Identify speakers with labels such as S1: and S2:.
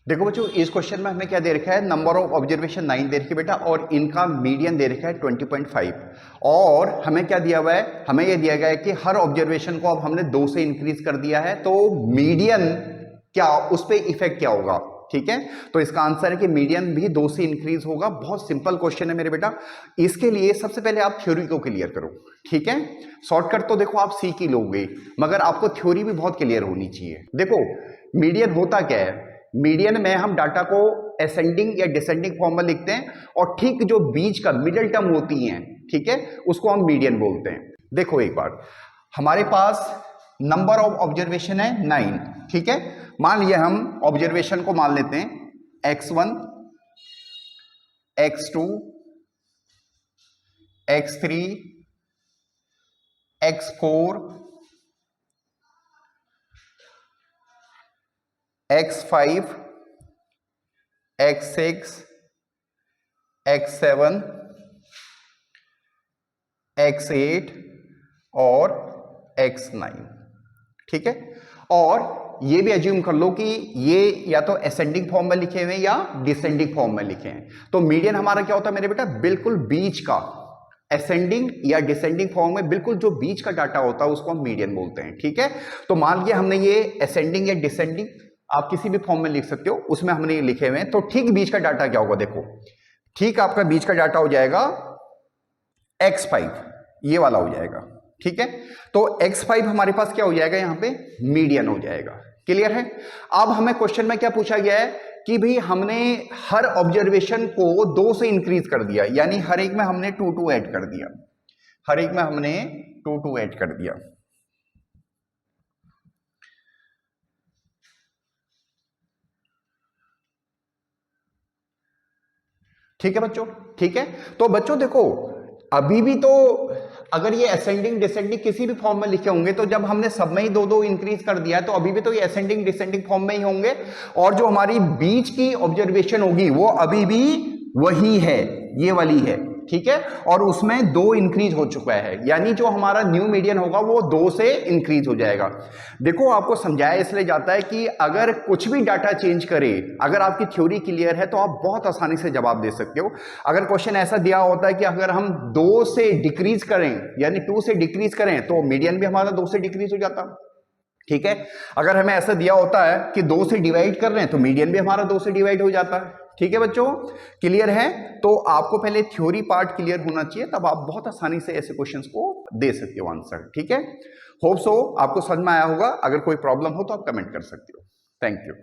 S1: देखो बच्चों, इस क्वेश्चन में हमें क्या दे रखा है, नंबर ऑफ ऑब्जर्वेशन 9 दे रखी है बेटा, और इनका मीडियन दे रखा है 20.5। और हमें क्या दिया हुआ है, हमें यह दिया गया है कि हर ऑब्जर्वेशन को अब हमने 2 से इंक्रीज कर दिया है, तो मीडियन क्या, उस पर इफेक्ट क्या होगा। ठीक है, तो इसका आंसर है कि मीडियन भी 2 से इंक्रीज होगा। बहुत सिंपल क्वेश्चन है मेरे बेटा। इसके लिए सबसे पहले आप थ्योरी को क्लियर करो। ठीक है, शॉर्टकट तो देखो आप सीख ही लोगे, मगर आपको थ्योरी भी बहुत क्लियर होनी चाहिए। देखो मीडियन होता क्या है, मीडियन में हम डाटा को असेंडिंग या डिसेंडिंग फॉर्म में लिखते हैं, और ठीक जो बीच का मिडिल टर्म होती है, ठीक है, उसको हम मीडियन बोलते हैं। देखो एक बार, हमारे पास नंबर ऑफ ऑब्जर्वेशन है 9। ठीक है, मान लिया हम ऑब्जर्वेशन को मान लेते हैं x1, x2, x3, x4, x5, x6, x7, x8 और x9। ठीक है, और ये भी एज्यूम कर लो कि ये या तो असेंडिंग फॉर्म में लिखे हुए हैं या डिसेंडिंग फॉर्म में लिखे हैं। तो मीडियन हमारा क्या होता है मेरे बेटा, बिल्कुल बीच का, असेंडिंग या डिसेंडिंग फॉर्म में बिल्कुल जो बीच का डाटा होता है उसको हम मीडियन बोलते हैं। ठीक है, तो मान लिया हमने ये असेंडिंग या डिसेंडिंग, आप किसी भी फॉर्म में लिख सकते हो, उसमें हमने ये लिखे हुए हैं। तो ठीक बीच का डाटा क्या होगा, देखो ठीक आपका बीच का डाटा हो जाएगा x5, ये वाला हो जाएगा। ठीक है, तो x5 हमारे पास क्या हो जाएगा, यहां पे मीडियन हो जाएगा। क्लियर है। अब हमें क्वेश्चन में क्या पूछा गया है कि भाई हमने हर ऑब्जर्वेशन को 2 से इंक्रीज कर दिया, यानी हर एक में हमने 2 ऐड कर दिया, हर एक में हमने 2 ऐड कर दिया। ठीक है बच्चों, ठीक है। तो बच्चों देखो, अभी भी तो अगर ये असेंडिंग डिसेंडिंग किसी भी फॉर्म में लिखे होंगे, तो जब हमने सब में ही 2 इंक्रीज कर दिया है, तो अभी भी तो ये असेंडिंग डिसेंडिंग फॉर्म में ही होंगे, और जो हमारी बीच की ऑब्जर्वेशन होगी वो अभी भी वही है, ये वाली है। ठीक है, और उसमें 2 इंक्रीज हो चुका है, यानी जो हमारा न्यू मीडियन होगा वो 2 से इंक्रीज हो जाएगा। देखो आपको समझाया इसलिए जाता है कि अगर कुछ भी डाटा चेंज करे, अगर आपकी थ्योरी क्लियर है तो आप बहुत आसानी से जवाब दे सकते हो। अगर क्वेश्चन ऐसा दिया होता है कि अगर हम 2 से डिक्रीज करें, यानी 2 से डिक्रीज करें, तो मीडियन भी हमारा 2 से डिक्रीज हो जाता। ठीक है, अगर हमें ऐसा दिया होता है कि 2 से डिवाइड कर रहे हैं, तो मीडियन भी हमारा 2 से डिवाइड हो जाता है। ठीक है बच्चों, क्लियर है। तो आपको पहले थ्योरी पार्ट क्लियर होना चाहिए, तब आप बहुत आसानी से ऐसे क्वेश्चंस को दे सकते हो आंसर। ठीक है, होप सो आपको समझ में आया होगा। अगर कोई प्रॉब्लम हो तो आप कमेंट कर सकते हो। Thank you.